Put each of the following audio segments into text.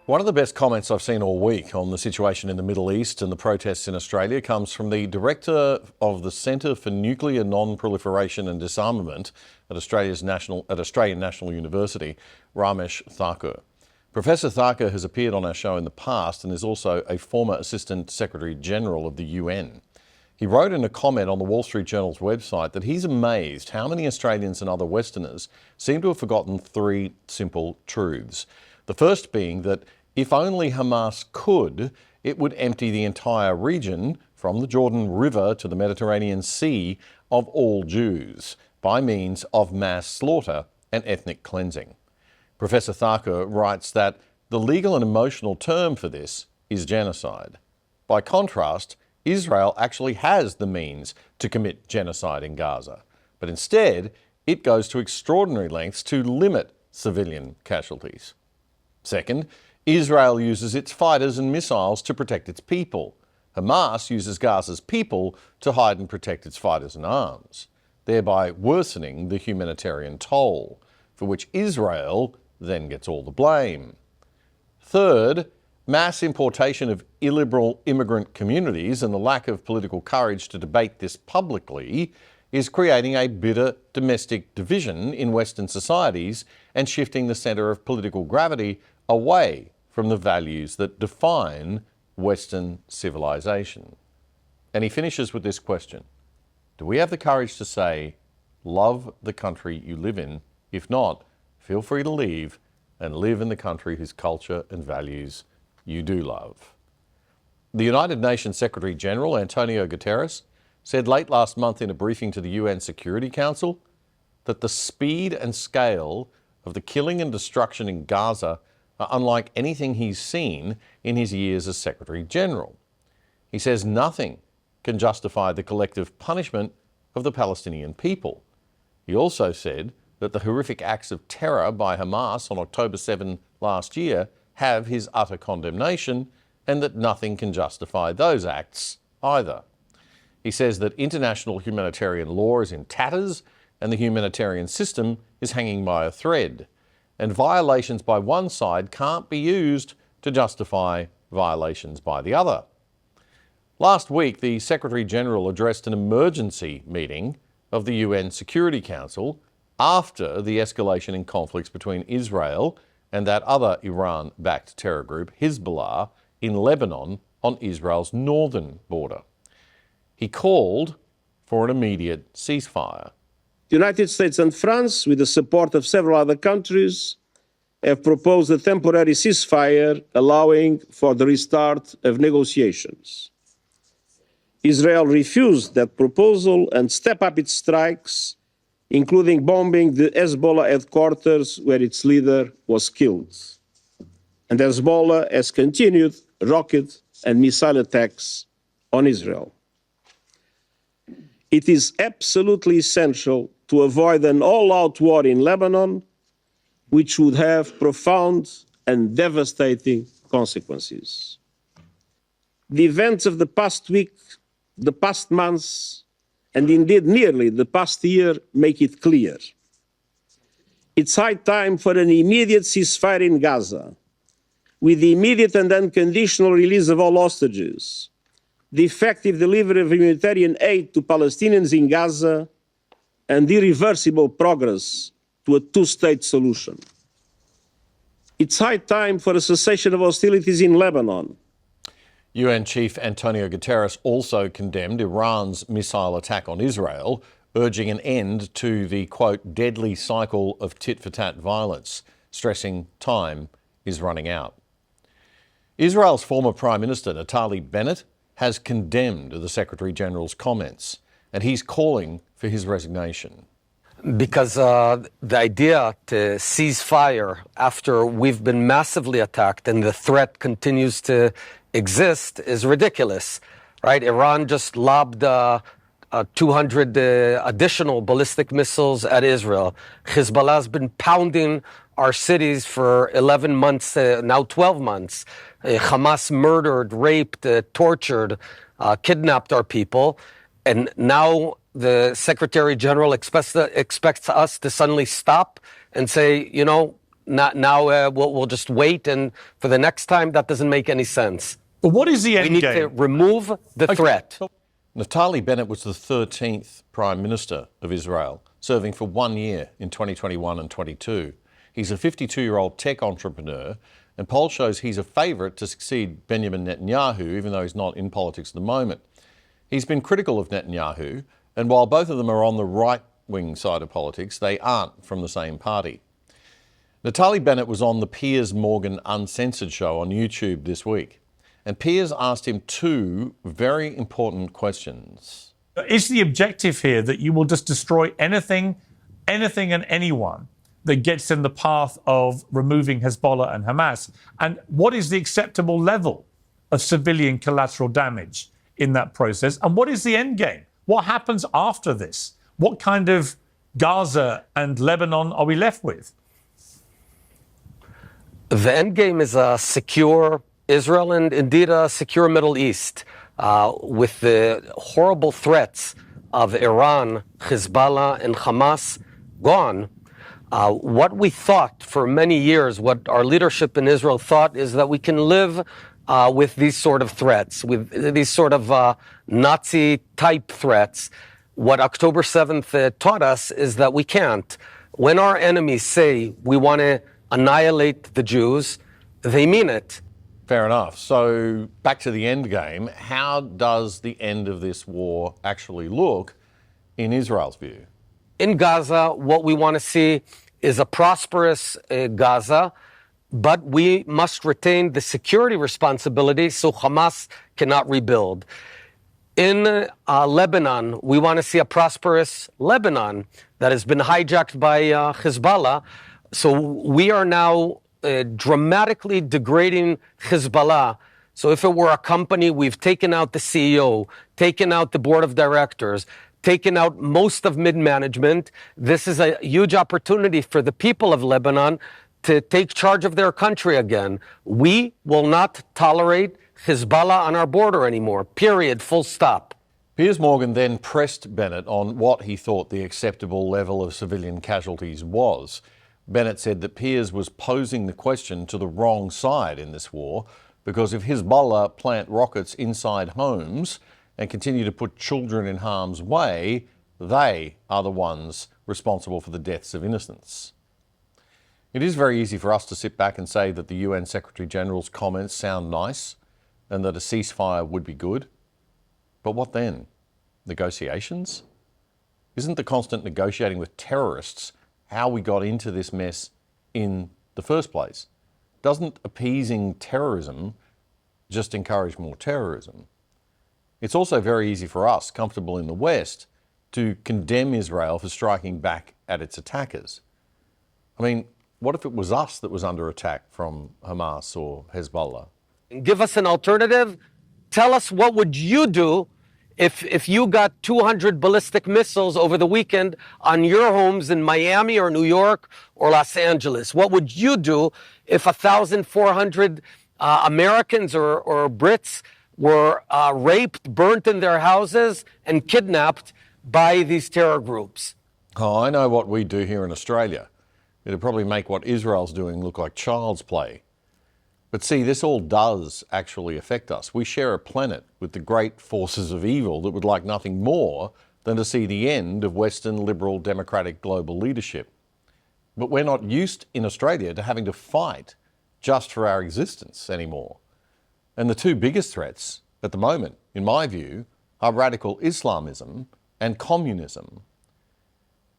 One of the best comments I've seen all week on the situation in the Middle East and the protests in Australia comes from the director of the Centre for Nuclear Non-Proliferation and Disarmament at Australian National University, Ramesh Thakur. Professor Thakur has appeared on our show in the past and is also a former Assistant Secretary General of the UN. He wrote in a comment on the Wall Street Journal's website that he's amazed how many Australians and other Westerners seem to have forgotten three simple truths. The first being that if only Hamas could, it would empty the entire region from the Jordan River to the Mediterranean Sea of all Jews by means of mass slaughter and ethnic cleansing. Professor Thakur writes that the legal and emotional term for this is genocide. By contrast, Israel actually has the means to commit genocide in Gaza, but instead it goes to extraordinary lengths to limit civilian casualties. Second, Israel uses its fighters and missiles to protect its people. Hamas uses Gaza's people to hide and protect its fighters and arms, thereby worsening the humanitarian toll, for which Israel then gets all the blame. Third, mass importation of illiberal immigrant communities and the lack of political courage to debate this publicly is creating a bitter domestic division in Western societies and shifting the centre of political gravity away from the values that define Western civilization. And he finishes with this question: do we have the courage to say, love the country you live in? If not, feel free to leave and live in the country whose culture and values you do love. The United Nations Secretary General, Antonio Guterres, said late last month in a briefing to the UN Security Council that the speed and scale of the killing and destruction in Gaza are unlike anything he's seen in his years as Secretary General. He says nothing can justify the collective punishment of the Palestinian people. He also said that the horrific acts of terror by Hamas on October 7 last year have his utter condemnation, and that nothing can justify those acts either. He says that international humanitarian law is in tatters and the humanitarian system is hanging by a thread, and violations by one side can't be used to justify violations by the other. Last week, the Secretary-General addressed an emergency meeting of the UN Security Council after the escalation in conflicts between Israel and that other Iran-backed terror group, Hezbollah, in Lebanon on Israel's northern border. He called for an immediate ceasefire. The United States and France, with the support of several other countries, have proposed a temporary ceasefire allowing for the restart of negotiations. Israel refused that proposal and stepped up its strikes, including bombing the Hezbollah headquarters where its leader was killed. And Hezbollah has continued rocket and missile attacks on Israel. It is absolutely essential to avoid an all-out war in Lebanon, which would have profound and devastating consequences. The events of the past week, the past months, and indeed nearly the past year make it clear. It's high time for an immediate ceasefire in Gaza, with the immediate and unconditional release of all hostages, the effective delivery of humanitarian aid to Palestinians in Gaza, and irreversible progress to a two-state solution. It's high time for a cessation of hostilities in Lebanon. UN Chief Antonio Guterres also condemned Iran's missile attack on Israel, urging an end to the, quote, deadly cycle of tit-for-tat violence, stressing time is running out. Israel's former Prime Minister Naftali Bennett has condemned the Secretary-General's comments, and he's calling for his resignation. Because the idea to cease fire after we've been massively attacked and the threat continues to exist is ridiculous, right? Iran just lobbed 200 additional ballistic missiles at Israel. Hezbollah's been pounding our cities for 11 months, now 12 months. Hamas murdered, raped, tortured, kidnapped our people. And now the Secretary General expects us to suddenly stop and say, you know, We'll just wait, and for the next time, that doesn't make any sense. But what is the end We need game? to remove the threat. Naftali Bennett was the 13th Prime Minister of Israel, serving for 1 year in 2021 and 22. He's a 52-year-old tech entrepreneur, and poll shows he's a favourite to succeed Benjamin Netanyahu, even though he's not in politics at the moment. He's been critical of Netanyahu, and while both of them are on the right-wing side of politics, they aren't from the same party. Naftali Bennett was on the Piers Morgan Uncensored show on YouTube this week, and Piers asked him two very important questions. Is the objective here that you will just destroy anything and anyone that gets in the path of removing Hezbollah and Hamas? And what is the acceptable level of civilian collateral damage in that process? And what is the end game? What happens after this? What kind of Gaza and Lebanon are we left with? The end game is a secure Israel and indeed a secure Middle East, with the horrible threats of Iran, Hezbollah, and Hamas gone. What we thought for many years, what our leadership in Israel thought, is that we can live with these sort of threats, with these sort of Nazi-type threats. What October 7th taught us is that we can't. When our enemies say we want to annihilate the Jews, they mean it. Fair enough. So back to the end game. How does the end of this war actually look in Israel's view? In Gaza, what we want to see is a prosperous Gaza, but we must retain the security responsibility so Hamas cannot rebuild. In Lebanon, we want to see a prosperous Lebanon that has been hijacked by Hezbollah. So we are now dramatically degrading Hezbollah. So if it were a company, we've taken out the CEO, taken out the board of directors, taken out most of mid-management. This is a huge opportunity for the people of Lebanon to take charge of their country again. We will not tolerate Hezbollah on our border anymore, period, full stop. Piers Morgan then pressed Bennett on what he thought the acceptable level of civilian casualties was. Bennett said that Piers was posing the question to the wrong side in this war, because if Hezbollah plant rockets inside homes and continue to put children in harm's way, they are the ones responsible for the deaths of innocents. It is very easy for us to sit back and say that the UN Secretary General's comments sound nice and that a ceasefire would be good. But what then? Negotiations? Isn't the constant negotiating with terrorists how we got into this mess in the first place? Doesn't appeasing terrorism just encourage more terrorism? It's also very easy for us, comfortable in the West, to condemn Israel for striking back at its attackers. I mean, what if it was us that was under attack from Hamas or Hezbollah? Give us an alternative. Tell us, what would you do if you got 200 ballistic missiles over the weekend on your homes in Miami or New York or Los Angeles? What would you do if 1,400 Americans or Brits were raped, burnt in their houses, and kidnapped by these terror groups? Oh, I know what we do here in Australia. It'd probably make what Israel's doing look like child's play. But see, this all does actually affect us. We share a planet with the great forces of evil that would like nothing more than to see the end of Western liberal democratic global leadership. But we're not used in Australia to having to fight just for our existence anymore. And the two biggest threats at the moment, in my view, are radical Islamism and communism.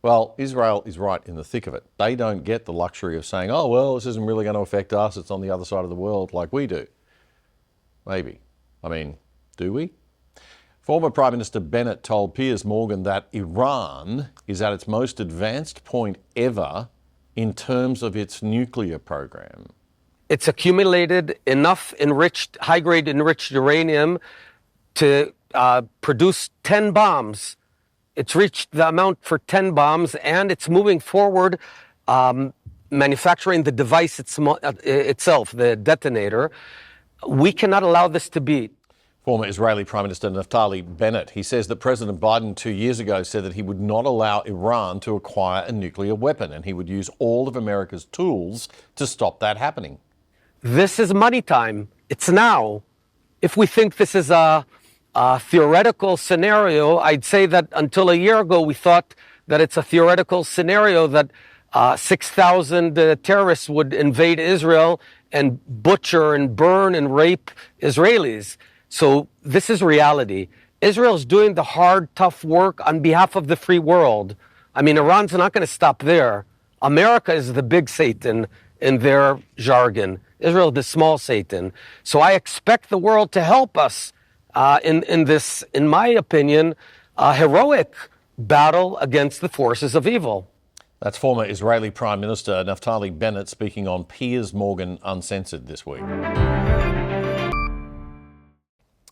Well, Israel is right in the thick of it. They don't get the luxury of saying, oh, well, this isn't really going to affect us. It's on the other side of the world like we do. Maybe. I mean, do we? Former Prime Minister Bennett told Piers Morgan that Iran is at its most advanced point ever in terms of its nuclear program. It's accumulated enough high-grade enriched uranium to produce 10 bombs. It's reached the amount for 10 bombs, and it's moving forward, manufacturing the device itself, the detonator. We cannot allow this to be. Former Israeli Prime Minister Naftali Bennett. He says that President Biden 2 years ago said that he would not allow Iran to acquire a nuclear weapon and he would use all of America's tools to stop that happening. This is money time. It's now. If we think this is a theoretical scenario, I'd say that until a year ago we thought that it's a theoretical scenario that 6,000 terrorists would invade Israel and butcher and burn and rape Israelis. So this is reality. Israel's doing the hard, tough work on behalf of the free world. I mean, Iran's not going to stop there. America is the big Satan in their jargon. Israel, the small Satan. So I expect the world to help us in this, in my opinion, heroic battle against the forces of evil. That's former Israeli Prime Minister Naftali Bennett speaking on Piers Morgan Uncensored this week.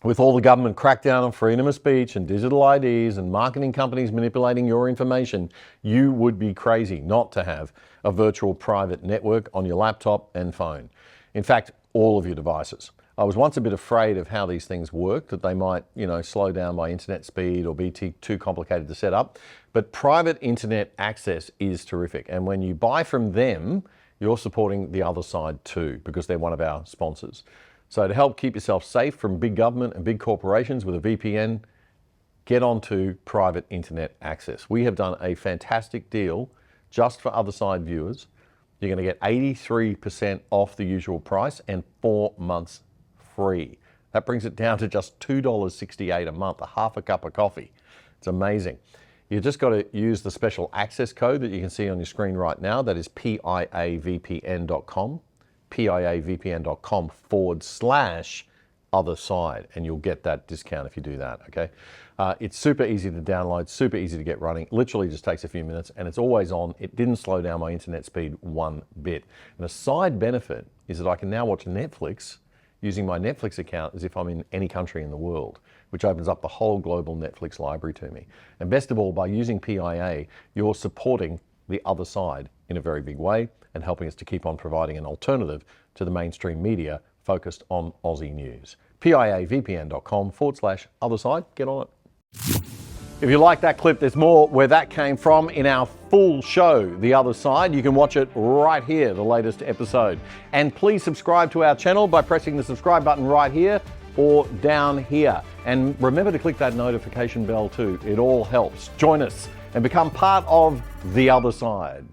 With all the government crackdown on freedom of speech and digital IDs and marketing companies manipulating your information, you would be crazy not to have a virtual private network on your laptop and phone. In fact, all of your devices. I was once a bit afraid of how these things work, that they might, slow down my internet speed or be too complicated to set up. But private internet access is terrific. And when you buy from them, you're supporting the other side too, because they're one of our sponsors. So to help keep yourself safe from big government and big corporations with a VPN, get onto private internet access. We have done a fantastic deal just for other side viewers. You're going to get 83% off the usual price and 4 months free. That brings it down to just $2.68 a month, a half a cup of coffee. It's amazing. You just got to use the special access code that you can see on your screen right now. That is piavpn.com. piavpn.com/other side, and you'll get that discount if you do that, okay? It's super easy to download, super easy to get running. Literally just takes a few minutes, and it's always on. It didn't slow down my internet speed one bit. And a side benefit is that I can now watch Netflix using my Netflix account as if I'm in any country in the world, which opens up the whole global Netflix library to me. And best of all, by using PIA, you're supporting the other side in a very big way and helping us to keep on providing an alternative to the mainstream media focused on Aussie news. piavpn.com/other side. Get on it. If you like that clip, there's more where that came from in our full show, The Other Side. You can watch it right here, the latest episode. And please subscribe to our channel by pressing the subscribe button right here or down here. And remember to click that notification bell too. It all helps. Join us and become part of The Other Side.